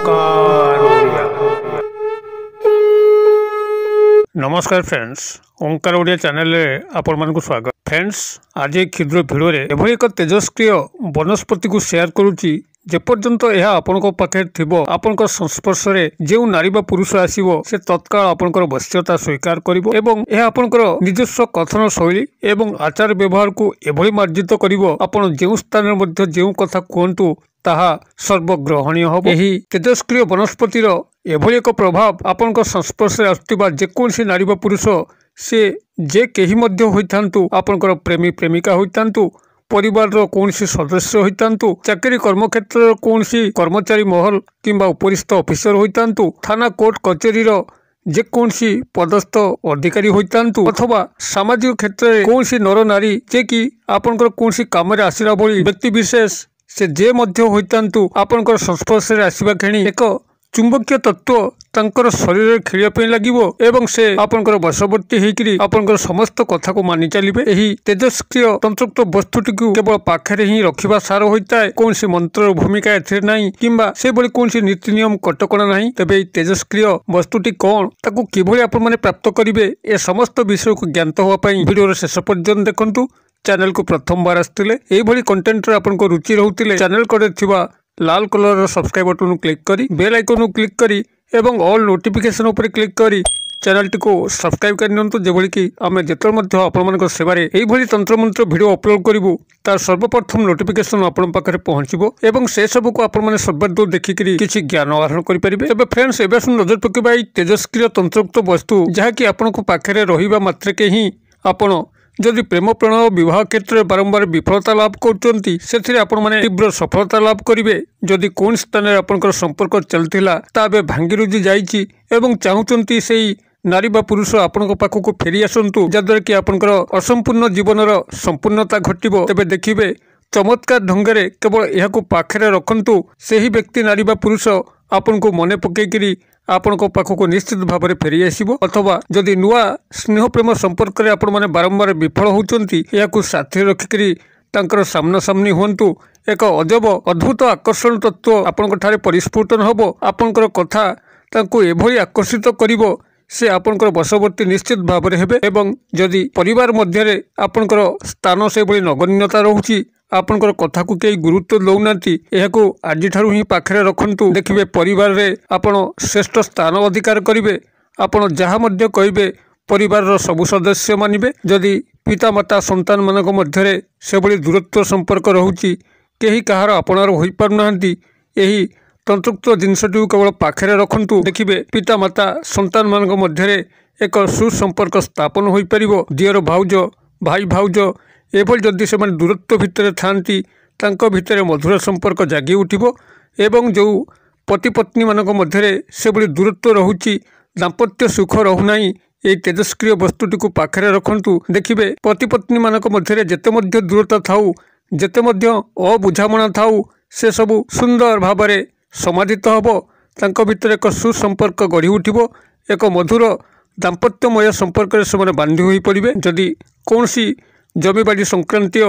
ओंकार ओडिया। नमस्कार फ्रेंड्स, ओंकार ओडिया चैनल रे आपण मानकु स्वागत। फ्रेंड्स, आज एक क्षुद्र भिडियो रे एभली एक तेजस्क्रिय वनस्पति को शेयर करूची जेपर्यंत यह आपनको पाखे थिबो आपनको संस्पर्श रे जेउ नारी बा पुरुष आसीबो से तत्काल आपनकर वश्यता स्वीकार करिवो एवं यह आपनकर निजस्व कथन शैली एवं आचार व्यवहार को एभली मार्जित करिवो आपण जेउ स्थान रे मध्ये जेउ कथा कहंतु ताहा सर्वग्रहणीय होबो। एही तेजस्क्रिय वनस्पतिर एभली एक प्रभाव आपनकर संस्पर्श रे आस्तिबा जेकोसी नारी बा पुरुष से जे केही मध्य होइथांतु आपनकर प्रेमी प्रेमिका होइथांतु परिवार कौन सदस्य होइथांतु चाकरी कर्मक्षेत्र कौन कर्मचारी महल किंबा उपरिस्थ ऑफिसर होइथांतु थाना कोर्ट कचेरी जेकोसी पदस्थ अधिकारी होइथांतु अथवा सामाजिक क्षेत्र में कौन नर नारी जे कि आपनकर कौन काम रे आसिला भली व्यक्ति विशेष से जे मध्य होइथांतु आपनकर संस्पर्श रे आसीबा खेणी एक चुंबकीय तत्व तांकर शरीर खेलिया पे लागिवो एवं से आपनकर वशवर्ती हेकरी आपनकर समस्त कथा को मानि चलिबे। एही तेजस्क्रिय तंत्रयुक्त वस्तुटी को केवल पाखरे ही रखिबा सार होइताय कोनसी मंत्र भूमिका एथे नाही किंबा से बली कोनसी नीति नियम कटकणा नाही। तबे तेजस्क्रिय वस्तुटी कोन ताकू किभली आपण माने प्राप्त करिवे ए समस्त विषय को ज्ञात होवा पई वीडियो रे शेष पर्यंत देखंतु। चैनल को प्रथम बार आस्तिले एही भली कंटेंट रे आपनको रुचि रहउतिले चैनल करे थिबा लाल कलर सब्सक्राइब बटन क्लिक करी बेल आइकन क्लिक करी एवं ऑल नोटिफिकेशन उपर क्लिक करी चैनल टी को सब्सक्राइब कर नियंतु जेभली कि आमे जेतर मध्य आपण मानक सेवारे एही भली तंत्र मंत्र वीडियो अपलोड करिवु तार सर्वप्रथम नोटिफिकेशन आपण पाखरे पहुंचबो एवं से सब को आपण माने सर्वदूर देखिकरी किछि ज्ञान आहरण करि परिबे। एबे फ्रेंड्स एबे सुन नजर पकेबा तेजस्क्रिय तंत्रयुक्त वस्तु जहा कि आपण को पाखरे रहिबा मात्र के ही आपण जदि प्रेम प्रणय विवाह क्षेत्र में बारंबार विफलता लाभ करते से आपण मैंने तीव्र सफलता लाभ करेंगे। जदि कौन स्थान में आपंकर संपर्क चलता ताबे भांगी रुजी जाइए एवं चाहूँगी से नारी बा पुरुष आपण पाखक फेरी आसतु जद्वारा कि आपंकर असंपूर्ण जीवन संपूर्णता घटो। तेबे देखिए चमत्कार ढंगे केवल यह पाखरे रखंतु से ही व्यक्ति नारी बा पुरुष आपन को मने पकईकरी आपण पाखक निश्चित भाव में फेरी आसो अथवा जदि नुआ स्नेह प्रेम संपर्क में आपण मैंने बारंबार विफल होती या साथी रखिकी तांकर सामना सामनी हुंतु एक अजब अद्भुत आकर्षण तत्व आपण परिस्फुटन हम आपणकर कथा तांको एभली आकर्षित करिवो से आपणकर वशवर्ती निश्चित भाव में हेबे एवं जदि परिवार मध्य आपणकर स्थान से भली नगण्यता रहुची आपणकर कथा को कई गुरुत्व दौनाती यह आज ही पाखरे रखंतु देखिए परिवार रे आपण श्रेष्ठ स्थान अधिकार करिवे आपण जहाँ मध्य कहिबे परिवार सबु सदस्य मानिबे। जदि पिता माता संतान मानक मध्य से भली दूरत्व संपर्क रहुची केही कहार आपणार होई पारुनाहांती एही तंत्रयुक्त जिनसटी केवल पाखरे रखंतु देखिए पिता माता संतान मानक मध्य एक सुसंपर्क स्थापन होई परिबो। दियर भाउज भाई भाउज एभली जदि से दूरत्व भितर थांती तांको भितर मधुर संपर्क जागी उठिबो एवं जो पति पत्नी मानक मध्य से भली दूरत्व रहुची दाम्पत्य सुख रहुनाई ये तेजस्क्रिय वस्तुटी को पाखरे रखंतु देखिए पति पत्नी मानक मध्य जेते मध्य दूरता थाउ जेते मध्य अबुझामणा थाउ से सबु सुंदर भाव में समाधित हबो तांको भितर एक सुसंपर्क गढ़ी उठिबो एक मधुर दाम्पत्यमय संपर्क से बांधी होई पड़िबे। जदि कौनसी जमीबाड़ी संक्रांतीय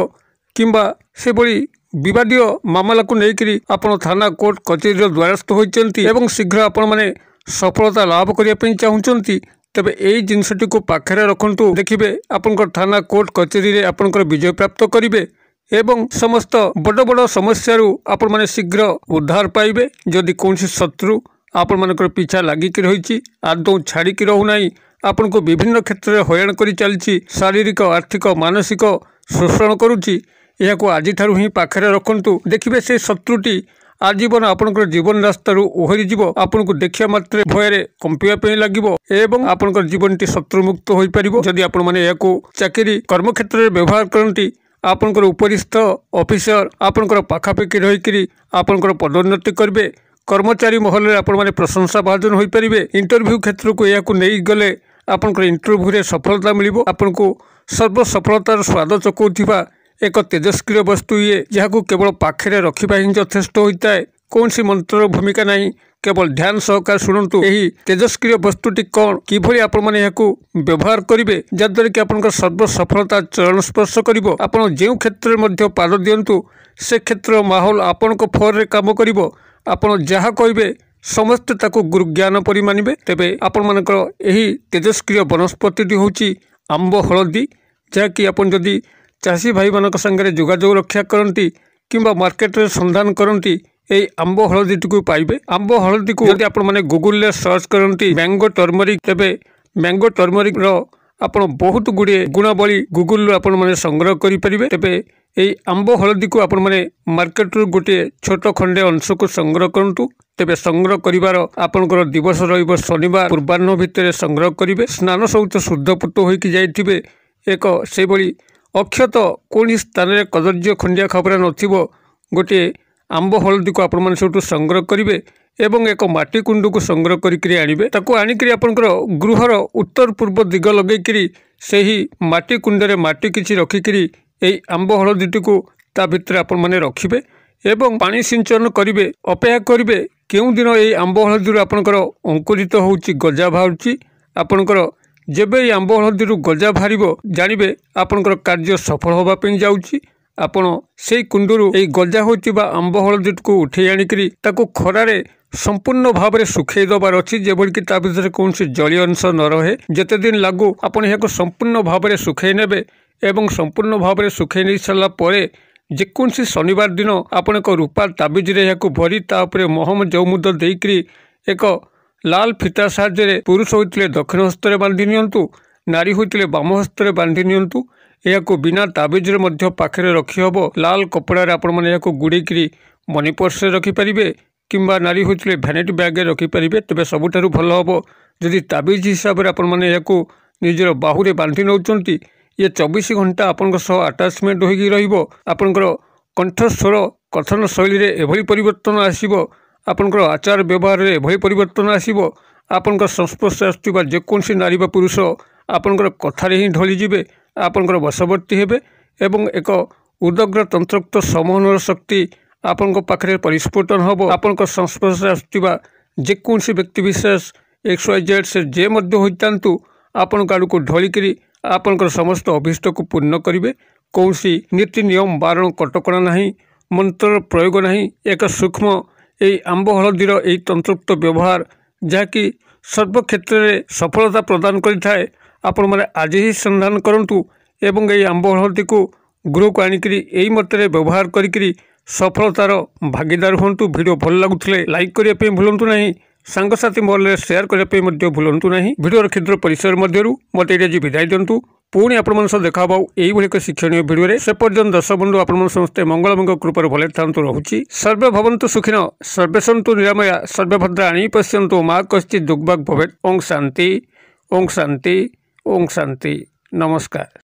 किंबा से बड़ी विवादीय मामला को लेकर आपण थाना कोर्ट कचेरी द्वारस्थ होइचंती एवं शीघ्र आपण माने सफलता लाभ करिया पई चाहूचंती तेबे एई जिनसटी को पाखरे रखंतु देखिबे आपनकर थाना कोर्ट कचेरी रे आपनकर विजय प्राप्त करिवे एवं समस्त बड़ बड़ समस्या आपण माने शीघ्र उद्धार पाइबे। जदि कौनसी शत्रु आपण मानकर पीछा लागिक रही आदौ छाड़िकी रहूनाई आपण को विभिन्न क्षेत्र में हईराण कर चलती शारीरिक आर्थिक मानसिक शोषण करुच्ची यह आज ही पाखरे रखंतु देखिए से शत्रुटी आजीवन आपणकर जीवन रास्तार ओहरी जीव आपन को देखिया मात्र भय कंपिया लगे एवं आपणकर जीवन टी शत्रुमुक्त हो पार। जदि आपण मैंने यह चाकरी कर्मक्षेत्र में व्यवहार करती आपणकर उपरिस्थ ऑफिसर आपणकर पाखापाखि रहीकि आपणकर पदोन्नति करेंगे कर्मचारी महल में आपण मैंने प्रशंसा भाजन हो पारे इंटरव्यू क्षेत्र को यह नहीं गले आपणकर इंटरव्यू रे सफलता मिलिबो आपन को सर्व सफलतार स्वाद चकौथिबा एक तेजस्क्रिय वस्तु ये जहाँ केवल पाखरे रखा ही यथेष्ट होता है कौन सी मंत्र भूमिका नहीं केवल ध्यान सहकार शुणु यही तेजस्क्रिय वस्तुटी कौन किभली आपण माने याकू व्यवहार करेंगे जद्वारा कि आपन सर्व सफलता चरण स्पर्श करिवो। आपण जो क्षेत्र में पाद दिंतु से क्षेत्र माहौल आपण को फर रे काम करिवो। आपण जहाँ कहिबे समस्ते ताको गुरु ज्ञान परि मानिबे। तेबे आपण मानकर एही तेजस्क्रिय वनस्पतिटी होची आंब हलदी, जहाँकि आपण जदि चाषी भाई मानक संगे जोगाजोग रक्षा करती किंबा मार्केट रे संधान करती यही आंब हलदी को पाइबे। आंब हलदी को जदि आपण माने गूगल रे सर्च करती मैंगो टर्मरिक, तेबे मैंगो टर्मरिक रो आपण बहुत गुड़े गुणावली गूगल आपण माने संग्रह करि परिबे। तेबे यही आंब हलदी को आपण माने मार्केट रू गोटे छोट खंडे अंश को संग्रह करंतु। तेबे संग्रह करिवार आपनकर दिवस रहिबो शनिवार पूर्वाह्न भितर संग्रह करिवे। स्नान सहित शुद्धपुत होइकि जाइथिबे। एक से भली अक्षत कौन स्थान में कदर्य खंडिया खबरा नथिबो गोटे आंब हलदी को आपण माने सेठु संग्रह करिवे एवं एक माटी कुंड को संग्रह करिकरी आनिबे। ताको आनिकरी आपनकर गृहर उत्तर पूर्व दिग लगेकरी सेही माटी कुंड रे माटी किछि रखिकरी एई आंब हलदी को ता भितर आपण माने रखिबे एवं पानी सिंचन करिवे। अपेक्षा करिवे केउ दिन एई आंब हलदी आपनकर अंकुरित होउची गजा बाहुची। आपनकर जेबे आंब हलदी गजा बाहरिबो जानिबे आपनकर कार्य सफल होबा पे जाउची। आपण से कुंडरू एई गजा होतिबा आंब हलदी को उठे आनिकरी ताको खरारे संपूर्ण भाव में सुखई दबार अच्छी, जेभली कि ता भीतर कौन जलीय अंश न रहे। जेते दिन लागू आपण यह संपूर्ण भाव में सुखई नेबे एवं संपूर्ण भाव में सुखई नहीं सारा पर जेकोसी शनिवार दिन आपण एक रूपा ताबिज रे याको भरी तापरे महम जौमुद देकरी एक लाल फिता साहाय्य पुरुष होते दक्षिण हस्त में बांधि नियंतु, नारी होते बाम हस्त में बांधि नियंतु। यह बिना ताबिज रे मध्य पाखरे रखी हबो। लाल कपड़ा आपण माने याको गुड़ेकरी मनी पर्स रे रखी परिबे किंबा नारी होते भैनिटी बैग रखिपारे। तेज सबुठारु भल हम जदि ताबिज हिसाब से आपण मैंने निजर बाहुरे बांधि नौकरी ये 24 घंटा आपण आटाचमेंट हो आपणकर कंठस्वर कथन शैली रे एभली परिवर्तन आसीबो। आपणकर आचार व्यवहार रे एभली परिवर्तन आसीबो। आपणकर संस्पर्श आसुवा जेकोसी नारी बा पुरुष आपणकर कथार ही ढली जिबे, आपणकर वशवर्ती हेबे एवं एक उदग्र तंत्रोक्त समोहन शक्ति आपण पाखे परिस्फुटन हम। आपण संस्पर्श आसुवा जेकोसी व्यक्ति विशेष XYZ से जे मध्य होइतांतु आपण आड़ को ढलिकी आपणकर समस्त अभीष्ट को पूर्ण करेंगे। कौन नीति नियम बारण कटकणा नहीं, मंत्र प्रयोग नहीं। एक सूक्ष्म यही आंब हलदीर यही तंत्रोक्त व्यवहार जहाँकि सर्वक्षेत्र में सफलता प्रदान करें। आपण मैंने आज ही संधान करूँ एवं यही आंब हलदी को गृह को आनिकी यही मतरे व्यवहार करी सफलतार भागीदार हूँ। वीडियो भल लगुले लाइक करने भूलु ना, सांगसाथी महल शेयर करने भूलु ना। वीडियोर क्षुद्र परिसर मध्य मत ये विदाय दिंतु। पुणी आप देखा यही एक शिक्षणीय भिडियो से पर्यंत दर्शक बंधु आप समस्ते मंगलमय कृपार भले था रहुछि। सर्वे भवन्तु सुखिनो, सर्वे सन्तु निरामया, सर्वे भद्राणि पश्यन्तु मा कश्चित् दुर्भाग् भवेत्। ओं शांति, ओं शांति, ओं शांति। नमस्कार।